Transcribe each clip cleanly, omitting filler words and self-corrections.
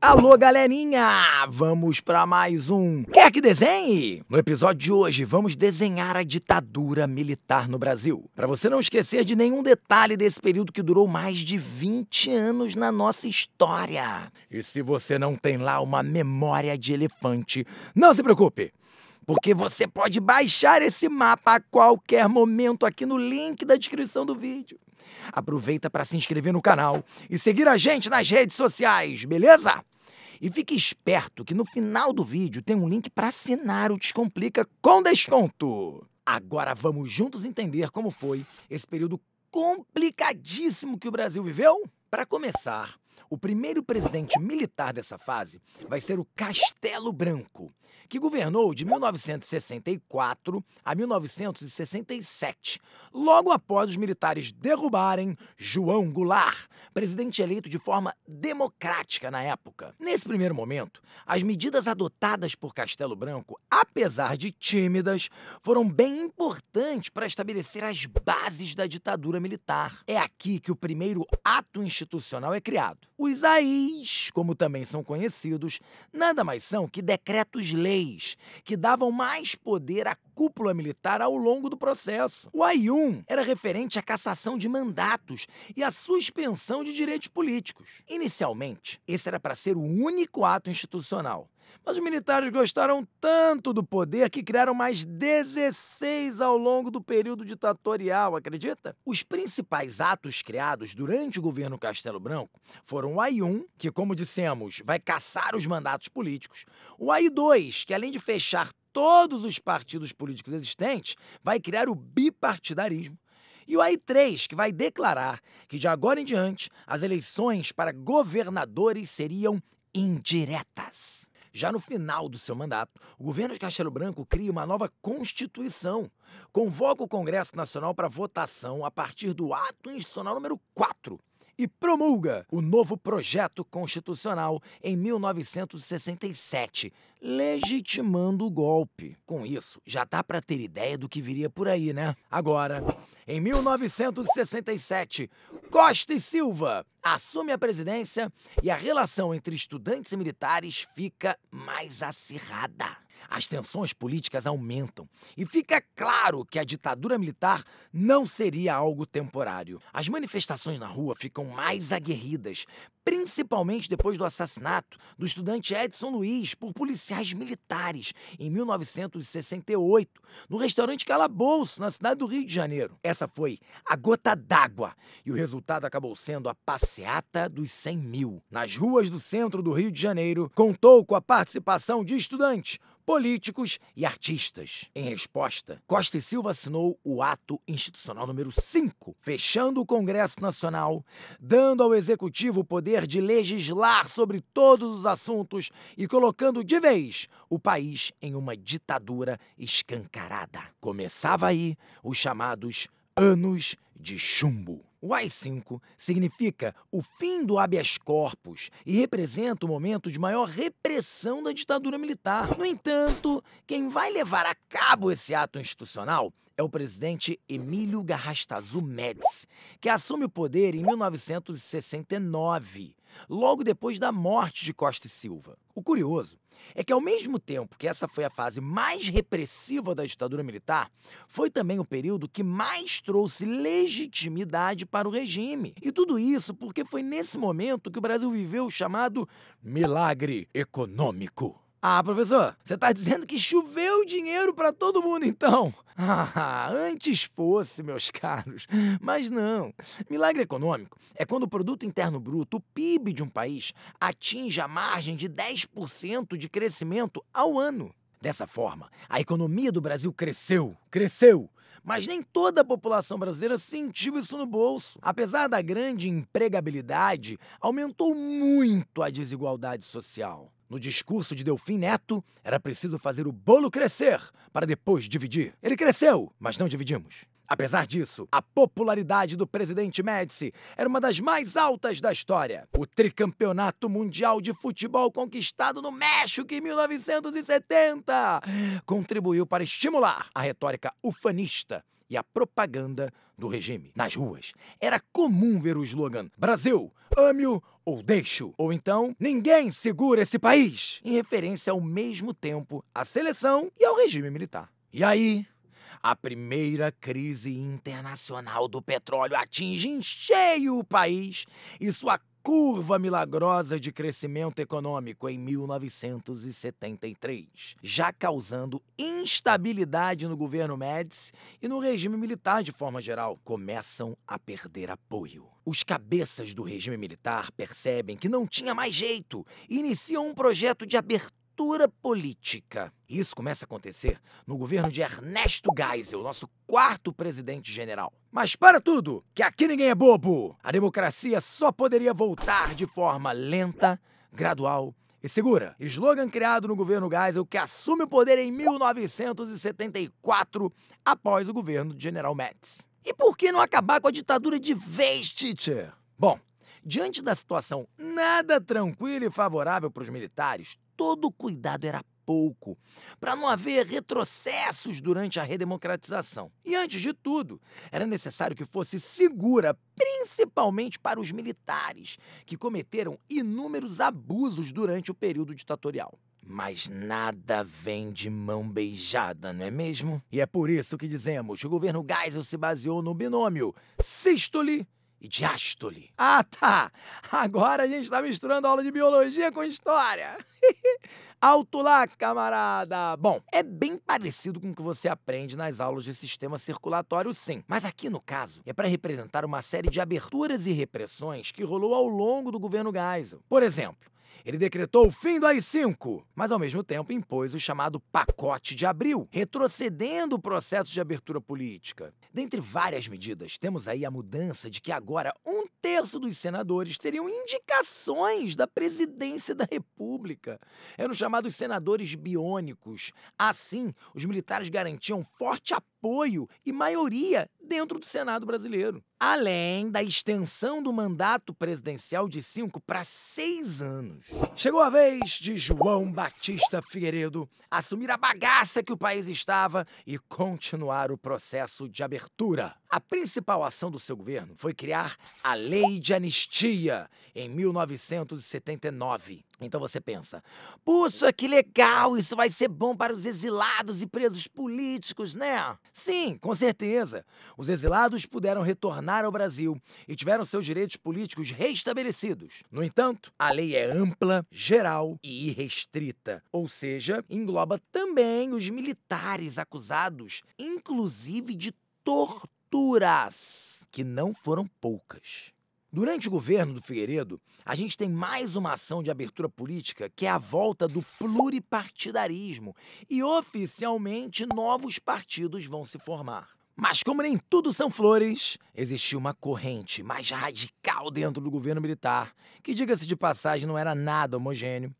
Alô, galerinha! Vamos para mais um Quer que Desenhe? No episódio de hoje, vamos desenhar a ditadura militar no Brasil. Para você não esquecer de nenhum detalhe desse período que durou mais de 20 anos na nossa história. E se você não tem lá uma memória de elefante, não se preocupe, porque você pode baixar esse mapa a qualquer momento aqui no link da descrição do vídeo. Aproveita para se inscrever no canal e seguir a gente nas redes sociais, beleza? E fique esperto que no final do vídeo tem um link para assinar o Descomplica com desconto. Agora vamos juntos entender como foi esse período complicadíssimo que o Brasil viveu? Para começar, o primeiro presidente militar dessa fase vai ser o Castelo Branco, que governou de 1964 a 1967, logo após os militares derrubarem João Goulart, presidente eleito de forma democrática na época. Nesse primeiro momento, as medidas adotadas por Castelo Branco, apesar de tímidas, foram bem importantes para estabelecer as bases da ditadura militar. É aqui que o primeiro ato institucional é criado. Os AIs, como também são conhecidos, nada mais são que decretos-leis que davam mais poder à cúpula militar ao longo do processo. O AI-1 era referente à cassação de mandatos e à suspensão de direitos políticos. Inicialmente, esse era para ser o único ato institucional, mas os militares gostaram tanto do poder que criaram mais 16 ao longo do período ditatorial, acredita? Os principais atos criados durante o governo Castelo Branco foram o AI-1, que, como dissemos, vai cassar os mandatos políticos, o AI-2, que além de fechar todos os partidos políticos existentes, vai criar o bipartidarismo, e o AI-3, que vai declarar que de agora em diante as eleições para governadores seriam indiretas. Já no final do seu mandato, o governo de Castelo Branco cria uma nova Constituição, convoca o Congresso Nacional para votação a partir do ato institucional número 4 e promulga o novo projeto constitucional em 1967, legitimando o golpe. Com isso, já dá para ter ideia do que viria por aí, né? Agora, em 1967, Costa e Silva assume a presidência e a relação entre estudantes e militares fica mais acirrada. As tensões políticas aumentam e fica claro que a ditadura militar não seria algo temporário. As manifestações na rua ficam mais aguerridas, principalmente depois do assassinato do estudante Edson Luiz por policiais militares em 1968, no restaurante Calabouço, na cidade do Rio de Janeiro. Essa foi a gota d'água e o resultado acabou sendo a Passeata dos 100 mil. Nas ruas do centro do Rio de Janeiro, contou com a participação de estudantes, políticos e artistas. Em resposta, Costa e Silva assinou o ato institucional número 5, fechando o Congresso Nacional, dando ao Executivo o poder de legislar sobre todos os assuntos e colocando de vez o país em uma ditadura escancarada. Começava aí os chamados Anos de Chumbo. O AI-5 significa o fim do habeas corpus e representa o momento de maior repressão da ditadura militar. No entanto, quem vai levar a cabo esse ato institucional é o presidente Emílio Garrastazu Médici, que assume o poder em 1969, logo depois da morte de Costa e Silva. O curioso é que, ao mesmo tempo que essa foi a fase mais repressiva da ditadura militar, foi também o período que mais trouxe legitimidade para o regime. E tudo isso porque foi nesse momento que o Brasil viveu o chamado milagre econômico. Ah, professor, você está dizendo que choveu dinheiro para todo mundo, então? Ah, antes fosse, meus caros. Mas não. Milagre econômico é quando o produto interno bruto, o PIB de um país, atinge a margem de 10% de crescimento ao ano. Dessa forma, a economia do Brasil cresceu, mas nem toda a população brasileira sentiu isso no bolso. Apesar da grande empregabilidade, aumentou muito a desigualdade social. No discurso de Delfim Neto, era preciso fazer o bolo crescer para depois dividir. Ele cresceu, mas não dividimos. Apesar disso, a popularidade do presidente Médici era uma das mais altas da história. O tricampeonato mundial de futebol conquistado no México em 1970 contribuiu para estimular a retórica ufanista e a propaganda do regime. Nas ruas, era comum ver o slogan Brasil, ame-o ou deixe-o, ou então ninguém segura esse país, em referência ao mesmo tempo à seleção e ao regime militar. E aí, a primeira crise internacional do petróleo atinge em cheio o país e sua curva milagrosa de crescimento econômico em 1973, já causando instabilidade no governo Médici e no regime militar de forma geral. Começam a perder apoio. Os cabeças do regime militar percebem que não tinha mais jeito e iniciam um projeto de abertura política. Isso começa a acontecer no governo de Ernesto Geisel, nosso quarto presidente general. Mas para tudo, que aqui ninguém é bobo! A democracia só poderia voltar de forma lenta, gradual e segura. Slogan criado no governo Geisel que assume o poder em 1974, após o governo do general Médici. E por que não acabar com a ditadura de vez, teacher? Bom, diante da situação nada tranquila e favorável para os militares, todo cuidado era pouco, para não haver retrocessos durante a redemocratização. E antes de tudo, era necessário que fosse segura, principalmente para os militares, que cometeram inúmeros abusos durante o período ditatorial. Mas nada vem de mão beijada, não é mesmo? E é por isso que dizemos que o governo Geisel se baseou no binômio sístole e diástole. Ah, tá! Agora a gente está misturando aula de biologia com história. Alto lá, camarada! Bom, é bem parecido com o que você aprende nas aulas de sistema circulatório, sim. Mas aqui, no caso, é para representar uma série de aberturas e repressões que rolou ao longo do governo Geisel. Por exemplo, ele decretou o fim do AI-5, mas ao mesmo tempo impôs o chamado Pacote de Abril, retrocedendo o processo de abertura política. Dentre várias medidas, temos aí a mudança de que agora 1/3 dos senadores teriam indicações da presidência da República. Eram chamados senadores biônicos. Assim, os militares garantiam forte apoio e maioria dentro do Senado brasileiro. Além da extensão do mandato presidencial de 5 para 6 anos. Chegou a vez de João Batista Figueiredo assumir a bagaça que o país estava e continuar o processo de abertura. A principal ação do seu governo foi criar a Lei de Anistia em 1979. Então você pensa, puxa, que legal, isso vai ser bom para os exilados e presos políticos, né? Sim, com certeza. Os exilados puderam retornar ao Brasil e tiveram seus direitos políticos restabelecidos. No entanto, a lei é ampla, geral e irrestrita, ou seja, engloba também os militares acusados, inclusive de torturas, que não foram poucas. Durante o governo do Figueiredo, a gente tem mais uma ação de abertura política que é a volta do pluripartidarismo e oficialmente novos partidos vão se formar. Mas como nem tudo são flores, existiu uma corrente mais radical dentro do governo militar, que, diga-se de passagem, não era nada homogêneo,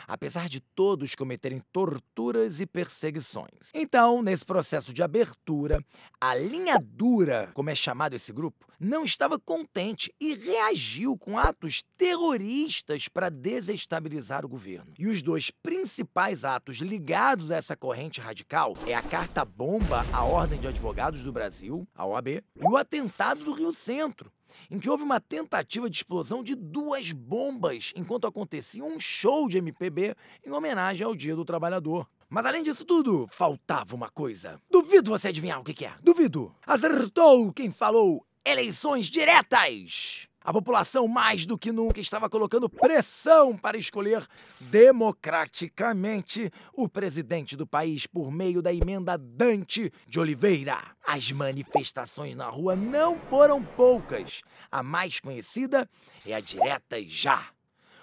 apesar de todos cometerem torturas e perseguições. Então, nesse processo de abertura, a linha dura, como é chamado esse grupo, não estava contente e reagiu com atos terroristas para desestabilizar o governo. E os dois principais atos ligados a essa corrente radical é a carta-bomba à Ordem de Advogados do Brasil, a OAB, e o atentado do Rio Centro, em que houve uma tentativa de explosão de 2 bombas enquanto acontecia um show de MPB em homenagem ao Dia do Trabalhador. Mas além disso tudo, faltava uma coisa. Duvido você adivinhar o que é. Duvido. Acertou quem falou eleições diretas. A população mais do que nunca estava colocando pressão para escolher democraticamente o presidente do país por meio da emenda Dante de Oliveira. As manifestações na rua não foram poucas. A mais conhecida é a Diretas Já.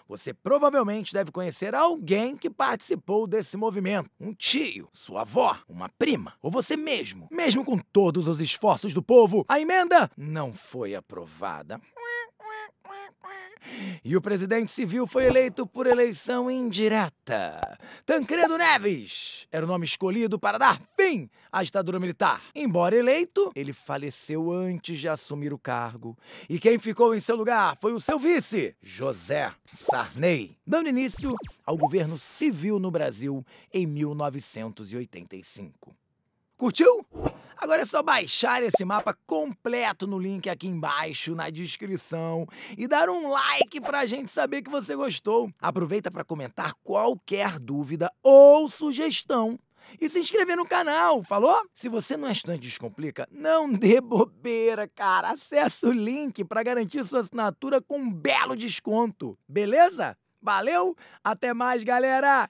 Você provavelmente deve conhecer alguém que participou desse movimento. Um tio, sua avó, uma prima, ou você mesmo. Mesmo com todos os esforços do povo, a emenda não foi aprovada. E o presidente civil foi eleito por eleição indireta. Tancredo Neves era o nome escolhido para dar fim à ditadura militar. Embora eleito, ele faleceu antes de assumir o cargo. E quem ficou em seu lugar foi o seu vice, José Sarney, dando início ao governo civil no Brasil em 1985. Curtiu? Agora é só baixar esse mapa completo no link aqui embaixo na descrição e dar um like pra gente saber que você gostou. Aproveita para comentar qualquer dúvida ou sugestão. E se inscrever no canal, falou? Se você não é estudante de Descomplica, não dê bobeira, cara. Acesse o link para garantir sua assinatura com um belo desconto, beleza? Valeu, até mais, galera!